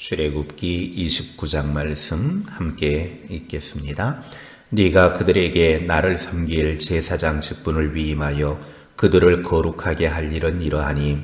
출애굽기 29장 말씀 함께 읽겠습니다. 네가 그들에게 나를 섬길 제사장 직분을 위임하여 그들을 거룩하게 할 일은 이러하니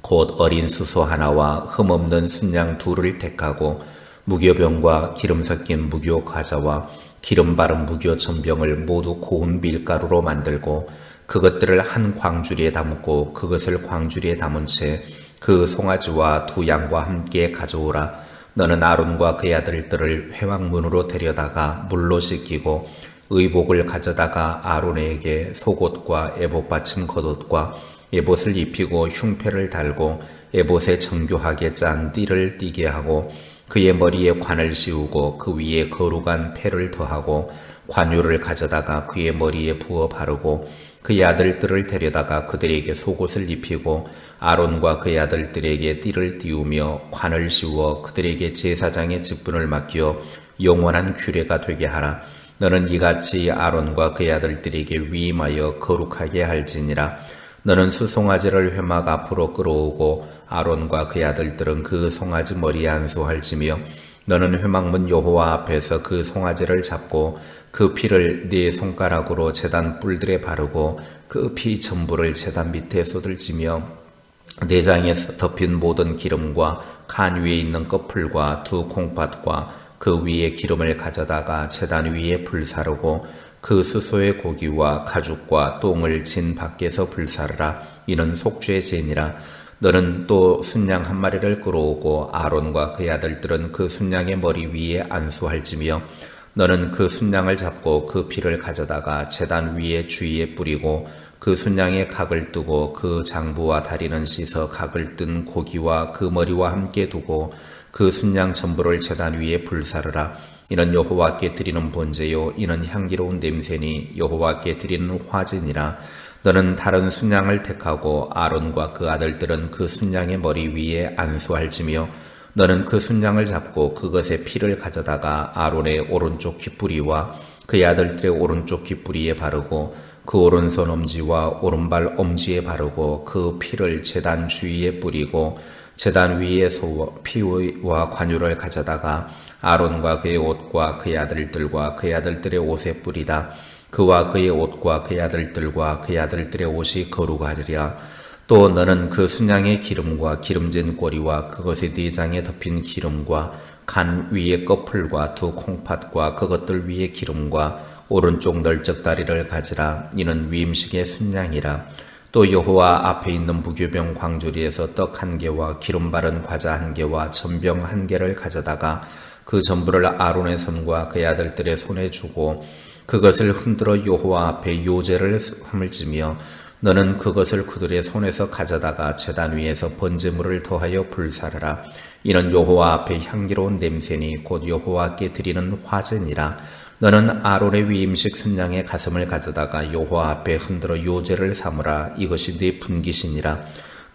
곧 어린 수소 하나와 흠없는 순양 둘을 택하고 무교병과 기름 섞인 무교 과자와 기름 바른 무교 전병을 모두 고운 밀가루로 만들고 그것들을 한 광주리에 담고 그것을 광주리에 담은 채 그 송아지와 두 양과 함께 가져오라. 너는 아론과 그의 아들들을 회막문으로 데려다가 물로 씻기고 의복을 가져다가 아론에게 속옷과 에봇 받침 겉옷과 에봇을 입히고 흉패를 달고 에봇에 정교하게 짠 띠를 띠게 하고 그의 머리에 관을 씌우고 그 위에 거룩한 패를 더하고 관유를 가져다가 그의 머리에 부어 바르고 그의 아들들을 데려다가 그들에게 속옷을 입히고 아론과 그의 아들들에게 띠를 띄우며 관을 씌워 그들에게 제사장의 직분을 맡겨 영원한 규례가 되게 하라. 너는 이같이 아론과 그의 아들들에게 위임하여 거룩하게 할지니라. 너는 수송아지를 회막 앞으로 끌어오고 아론과 그의 아들들은 그 송아지 머리에 안수할지며 너는 회막문 여호와 앞에서 그 송아지를 잡고 그 피를 네 손가락으로 제단 뿔들에 바르고 그 피 전부를 제단 밑에 쏟을지며 내장에 덮인 모든 기름과 간 위에 있는 꺼풀과 두 콩팥과 그 위에 기름을 가져다가 제단 위에 불사르고 그 수소의 고기와 가죽과 똥을 진 밖에서 불사르라. 이는 속죄의 제니라. 너는 또 순양 한 마리를 끌어오고 아론과 그의 아들들은 그 순양의 머리 위에 안수할지며 너는 그 순양을 잡고 그 피를 가져다가 제단 위에 주위에 뿌리고 그 순양의 각을 뜨고 그 장부와 다리는 씻어 각을 뜬 고기와 그 머리와 함께 두고 그 순양 전부를 제단 위에 불사르라. 이는 여호와께 드리는 번제요 이는 향기로운 냄새니 여호와께 드리는 화제니라. 너는 다른 순양을 택하고 아론과 그 아들들은 그 순양의 머리 위에 안수할지며 너는 그 순양을 잡고 그것의 피를 가져다가 아론의 오른쪽 귓부리와 그의 아들들의 오른쪽 귓부리에 바르고 그 오른손 엄지와 오른발 엄지에 바르고 그 피를 제단 주위에 뿌리고 제단 위에 피와 관유를 가져다가 아론과 그의 옷과 그의 아들들과 그의 아들들의 옷에 뿌리다. 그와 그의 옷과 그의 아들들과 그의 아들들의 옷이 거룩하리라. 또 너는 그 순양의 기름과 기름진 꼬리와 그것의 내장에 덮인 기름과 간 위에 꺼풀과 두 콩팥과 그것들 위에 기름과 오른쪽 널쩍 다리를 가지라. 이는 위임식의 순양이라. 또 여호와 앞에 있는 무교병 광주리에서 떡 한 개와 기름 바른 과자 한 개와 전병 한 개를 가져다가 그 전부를 아론의 손과 그의 아들들의 손에 주고 그것을 흔들어 여호와 앞에 요제를 허물지며 너는 그것을 그들의 손에서 가져다가 제단 위에서 번제물을 더하여 불사르라. 이는 여호와 앞에 향기로운 냄새니 곧 여호와께 드리는 화제니라. 너는 아론의 위임식 순양의 가슴을 가져다가 여호와 앞에 흔들어 요제를 삼으라. 이것이 네 분깃이니라.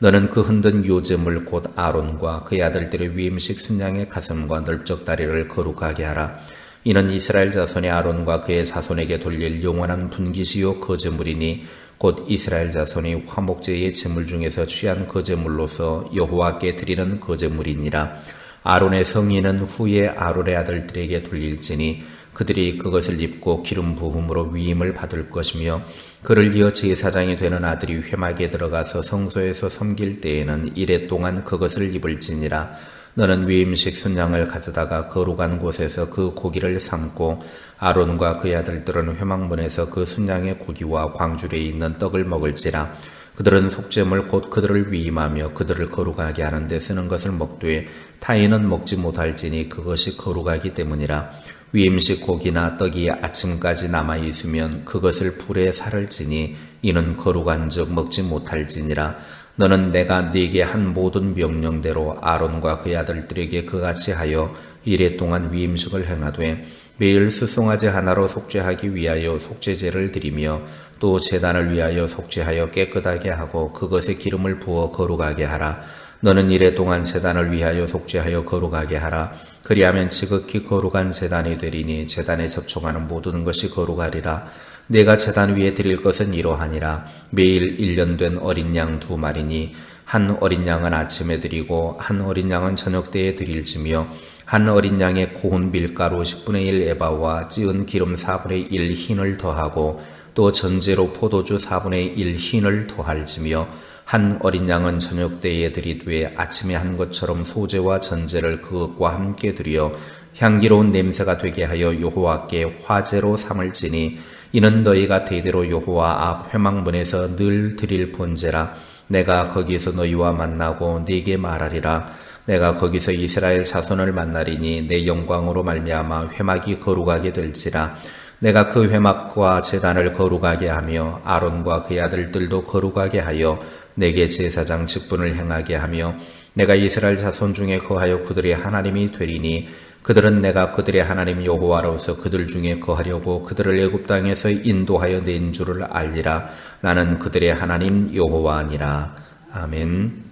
너는 그 흔든 요제물 곧 아론과 그의 아들들의 위임식 순양의 가슴과 널쩍 다리를 거룩하게 하라. 이는 이스라엘 자손의 아론과 그의 자손에게 돌릴 영원한 분깃이요 거제물이니 곧 이스라엘 자손이 화목제의 제물 중에서 취한 거제물로서 여호와께 드리는 거제물이니라. 아론의 성인은 후에 아론의 아들들에게 돌릴지니 그들이 그것을 입고 기름 부음으로 위임을 받을 것이며 그를 이어 제사장이 되는 아들이 회막에 들어가서 성소에서 섬길 때에는 이레 동안 그것을 입을지니라. 너는 위임식 순양을 가져다가 거룩한 곳에서 그 고기를 삶고 아론과 그의 아들들은 회막문에서 그 순양의 고기와 광주리에 있는 떡을 먹을지라. 그들은 속죄물 곧 그들을 위임하며 그들을 거룩하게 하는 데 쓰는 것을 먹되 타인은 먹지 못할지니 그것이 거룩하기 때문이라. 위임식 고기나 떡이 아침까지 남아있으면 그것을 불에 살을지니 이는 거룩한 즉 먹지 못할지니라. 너는 내가 네게 한 모든 명령대로 아론과 그의 아들들에게 그같이 하여 이레 동안 위임식을 행하되 매일 수송아지 하나로 속죄하기 위하여 속죄제를 드리며 또 제단을 위하여 속죄하여 깨끗하게 하고 그것에 기름을 부어 거룩하게 하라. 너는 이레 동안 제단을 위하여 속죄하여 거룩하게 하라. 그리하면 지극히 거룩한 제단이 되리니 제단에 접촉하는 모든 것이 거룩하리라. 내가 제단 위에 드릴 것은 이러하니라. 매일 1년 된 어린 양 2마리니 한 어린 양은 아침에 드리고 한 어린 양은 저녁 때에 드릴지며 한 어린 양의 고운 밀가루 10분의 1 에바와 찌은 기름 4분의 1 흰을 더하고 또 전제로 포도주 4분의 1 흰을 더할지며 한 어린 양은 저녁 때에 드리되 아침에 한 것처럼 소제와 전제를 그것과 함께 드려 향기로운 냄새가 되게 하여 여호와께 화제로 삼을지니 이는 너희가 대대로 여호와 앞 회막문에서 늘 드릴 번제라. 내가 거기서 너희와 만나고 네게 말하리라. 내가 거기서 이스라엘 자손을 만나리니 내 영광으로 말미암아 회막이 거룩하게 될지라. 내가 그 회막과 제단을 거룩하게 하며 아론과 그의 아들들도 거룩하게 하여 내게 제사장 직분을 행하게 하며 내가 이스라엘 자손 중에 거하여 그들의 하나님이 되리니 그들은 내가 그들의 하나님 여호와로서 그들 중에 거하려고 그들을 애굽 땅에서 인도하여 낸 줄을 알리라. 나는 그들의 하나님 여호와니라. 아멘.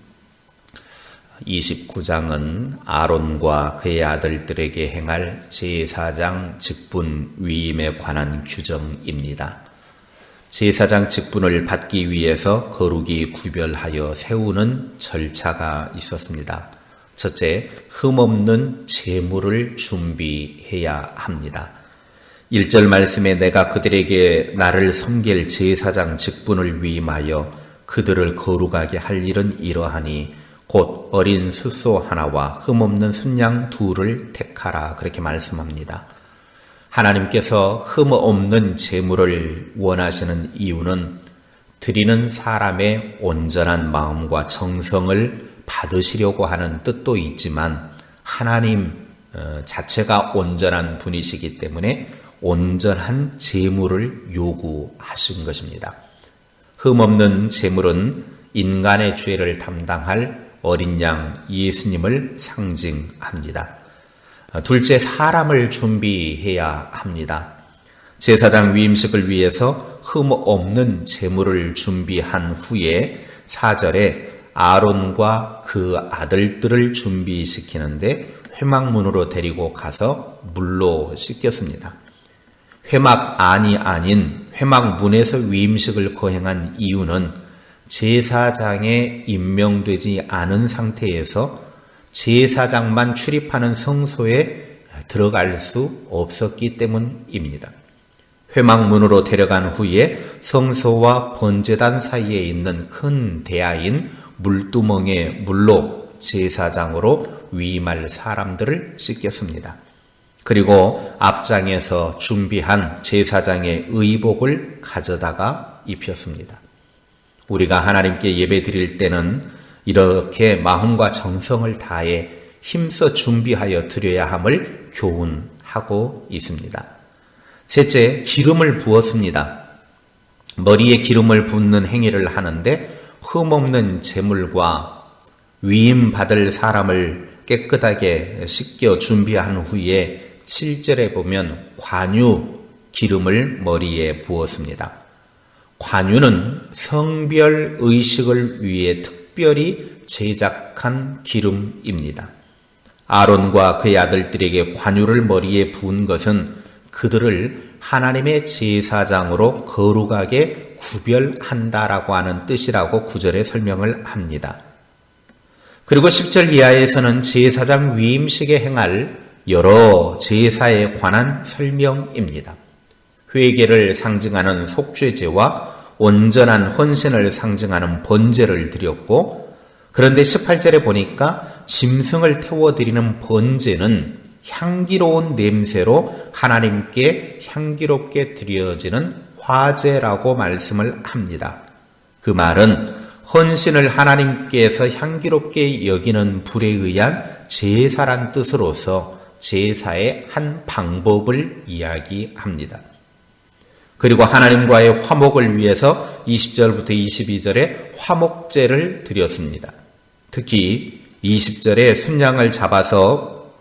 29장은 아론과 그의 아들들에게 행할 제사장 직분 위임에 관한 규정입니다. 제사장 직분을 받기 위해서 거룩이 구별하여 세우는 절차가 있었습니다. 첫째, 흠없는 제물을 준비해야 합니다. 1절 말씀에 내가 그들에게 나를 섬길 제사장 직분을 위임하여 그들을 거룩하게 할 일은 이러하니 곧 어린 숫소 하나와 흠없는 순양 둘을 택하라. 그렇게 말씀합니다. 하나님께서 흠없는 제물을 원하시는 이유는 드리는 사람의 온전한 마음과 정성을 받으시려고 하는 뜻도 있지만 하나님 자체가 온전한 분이시기 때문에 온전한 제물을 요구하신 것입니다. 흠없는 제물은 인간의 죄를 담당할 어린 양 예수님을 상징합니다. 둘째, 사람을 준비해야 합니다. 제사장 위임식을 위해서 흠없는 제물을 준비한 후에 4절에 아론과 그 아들들을 준비시키는데 회막문으로 데리고 가서 물로 씻겼습니다. 회막 안이 아닌 회막문에서 위임식을 거행한 이유는 제사장에 임명되지 않은 상태에서 제사장만 출입하는 성소에 들어갈 수 없었기 때문입니다. 회막문으로 데려간 후에 성소와 번제단 사이에 있는 큰 대야인 물두멍에 물로 제사장으로 위임할 사람들을 씻겼습니다. 그리고 앞장에서 준비한 제사장의 의복을 가져다가 입혔습니다. 우리가 하나님께 예배 드릴 때는 이렇게 마음과 정성을 다해 힘써 준비하여 드려야 함을 교훈하고 있습니다. 셋째, 기름을 부었습니다. 머리에 기름을 붓는 행위를 하는데 흠없는 제물과 위임받을 사람을 깨끗하게 씻겨 준비한 후에 7절에 보면 관유 기름을 머리에 부었습니다. 관유는 성별 의식을 위해 특별히 제작한 기름입니다. 아론과 그의 아들들에게 관유를 머리에 부은 것은 그들을 하나님의 제사장으로 거룩하게 구별한다라고 하는 뜻이라고 9절에 설명을 합니다. 그리고 10절 이하에서는 제사장 위임식에 행할 여러 제사에 관한 설명입니다. 회개를 상징하는 속죄제와 온전한 헌신을 상징하는 번제를 드렸고, 그런데 18절에 보니까 짐승을 태워드리는 번제는 향기로운 냄새로 하나님께 향기롭게 드려지는 화제라고 말씀을 합니다. 그 말은 헌신을 하나님께서 향기롭게 여기는 불에 의한 제사란 뜻으로서 제사의 한 방법을 이야기합니다. 그리고 하나님과의 화목을 위해서 20절부터 22절에 화목제를 드렸습니다. 특히 20절에 순양을 잡아서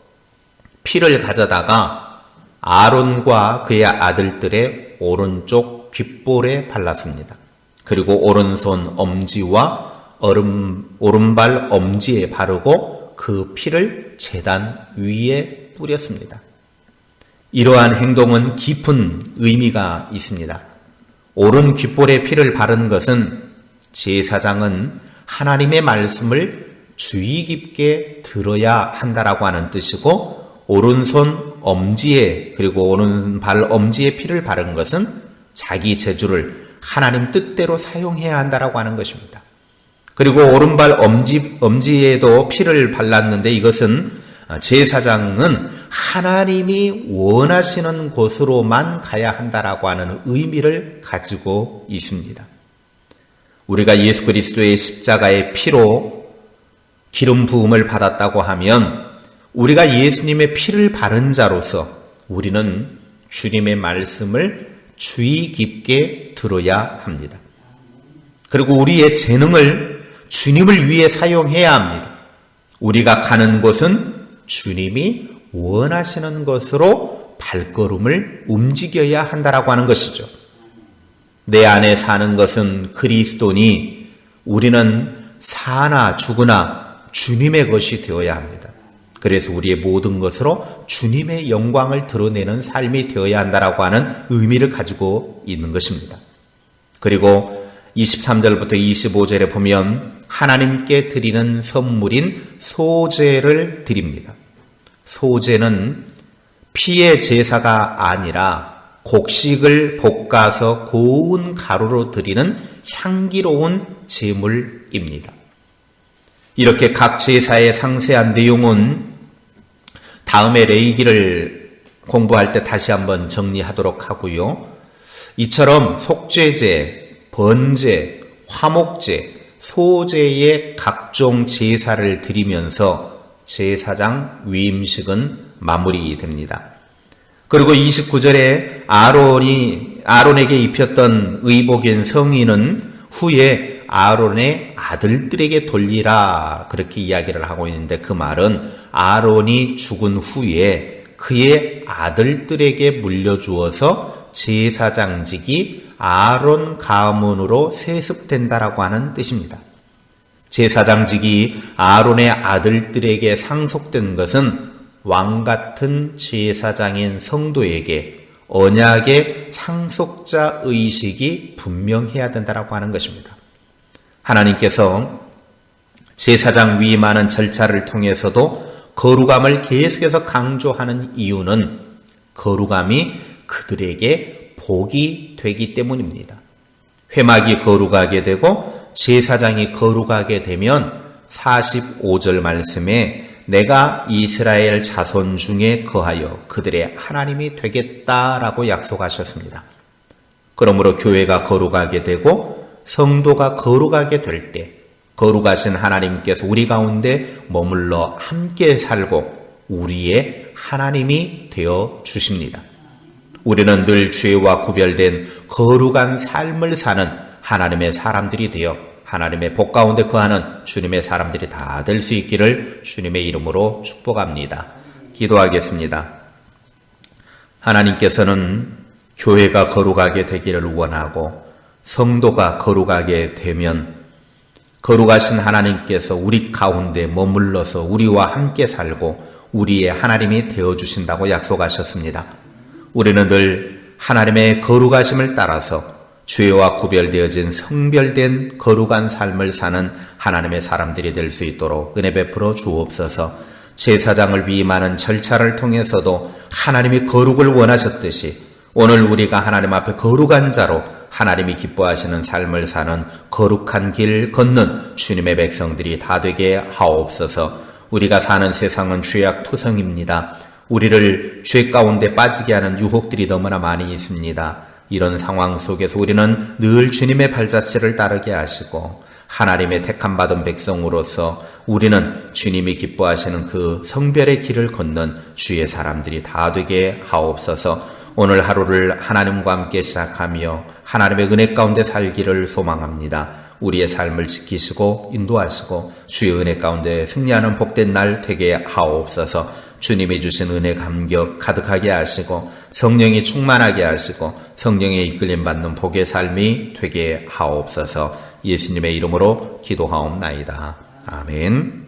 피를 가져다가 아론과 그의 아들들의 오른쪽 귓볼에 발랐습니다. 그리고 오른손 엄지와 오른발 엄지에 바르고 그 피를 제단 위에 뿌렸습니다. 이러한 행동은 깊은 의미가 있습니다. 오른 귓볼에 피를 바른 것은 제사장은 하나님의 말씀을 주의 깊게 들어야 한다라고 하는 뜻이고, 오른손 엄지에 그리고 오른발 엄지에 피를 바른 것은 자기 재주를 하나님 뜻대로 사용해야 한다라고 하는 것입니다. 그리고 오른발 엄지에도 피를 발랐는데, 이것은 제사장은 하나님이 원하시는 곳으로만 가야 한다라고 하는 의미를 가지고 있습니다. 우리가 예수 그리스도의 십자가의 피로 기름 부음을 받았다고 하면, 우리가 예수님의 피를 바른 자로서 우리는 주님의 말씀을 주의 깊게 들어야 합니다. 그리고 우리의 재능을 주님을 위해 사용해야 합니다. 우리가 가는 곳은 주님이 원하시는 것으로 발걸음을 움직여야 한다라고 하는 것이죠. 내 안에 사는 것은 그리스도니 우리는 사나 죽으나 주님의 것이 되어야 합니다. 그래서 우리의 모든 것으로 주님의 영광을 드러내는 삶이 되어야 한다라고 하는 의미를 가지고 있는 것입니다. 그리고 23절부터 25절에 보면 하나님께 드리는 선물인 소제를 드립니다. 소제는 피의 제사가 아니라 곡식을 볶아서 고운 가루로 드리는 향기로운 제물입니다. 이렇게 각 제사의 상세한 내용은 다음에 레위기를 공부할 때 다시 한번 정리하도록 하고요. 이처럼 속죄제, 번제, 화목제, 소제의 각종 제사를 드리면서 제사장 위임식은 마무리됩니다. 그리고 29절에 아론에게 입혔던 의복인 성인은 후에 아론의 아들들에게 돌리라, 그렇게 이야기를 하고 있는데, 그 말은 아론이 죽은 후에 그의 아들들에게 물려주어서 제사장직이 아론 가문으로 세습된다라고 하는 뜻입니다. 제사장직이 아론의 아들들에게 상속된 것은 왕같은 제사장인 성도에게 언약의 상속자 의식이 분명해야 된다라고 하는 것입니다. 하나님께서 제사장 위임하는 절차를 통해서도 거룩함을 계속해서 강조하는 이유는 거룩함이 그들에게 복이 되기 때문입니다. 회막이 거룩하게 되고 제사장이 거룩하게 되면 45절 말씀에 내가 이스라엘 자손 중에 거하여 그들의 하나님이 되겠다라고 약속하셨습니다. 그러므로 교회가 거룩하게 되고 성도가 거룩하게 될 때 거룩하신 하나님께서 우리 가운데 머물러 함께 살고 우리의 하나님이 되어 주십니다. 우리는 늘 죄와 구별된 거룩한 삶을 사는 하나님의 사람들이 되어 하나님의 복 가운데 거하는 주님의 사람들이 다 될 수 있기를 주님의 이름으로 축복합니다. 기도하겠습니다. 하나님께서는 교회가 거룩하게 되기를 원하고 성도가 거룩하게 되면 거룩하신 하나님께서 우리 가운데 머물러서 우리와 함께 살고 우리의 하나님이 되어주신다고 약속하셨습니다. 우리는 늘 하나님의 거룩하심을 따라서 죄와 구별되어진 성별된 거룩한 삶을 사는 하나님의 사람들이 될 수 있도록 은혜 베풀어 주옵소서. 제사장을 위임하는 절차를 통해서도 하나님이 거룩을 원하셨듯이 오늘 우리가 하나님 앞에 거룩한 자로 하나님이 기뻐하시는 삶을 사는 거룩한 길 걷는 주님의 백성들이 다 되게 하옵소서. 우리가 사는 세상은 죄악투성입니다. 우리를 죄 가운데 빠지게 하는 유혹들이 너무나 많이 있습니다. 이런 상황 속에서 우리는 늘 주님의 발자취를 따르게 하시고 하나님의 택함받은 백성으로서 우리는 주님이 기뻐하시는 그 성별의 길을 걷는 주의 사람들이 다 되게 하옵소서. 오늘 하루를 하나님과 함께 시작하며 하나님의 은혜 가운데 살기를 소망합니다. 우리의 삶을 지키시고 인도하시고 주의 은혜 가운데 승리하는 복된 날 되게 하옵소서. 주님이 주신 은혜 감격 가득하게 하시고 성령이 충만하게 하시고 성령의 이끌림 받는 복의 삶이 되게 하옵소서. 예수님의 이름으로 기도하옵나이다. 아멘.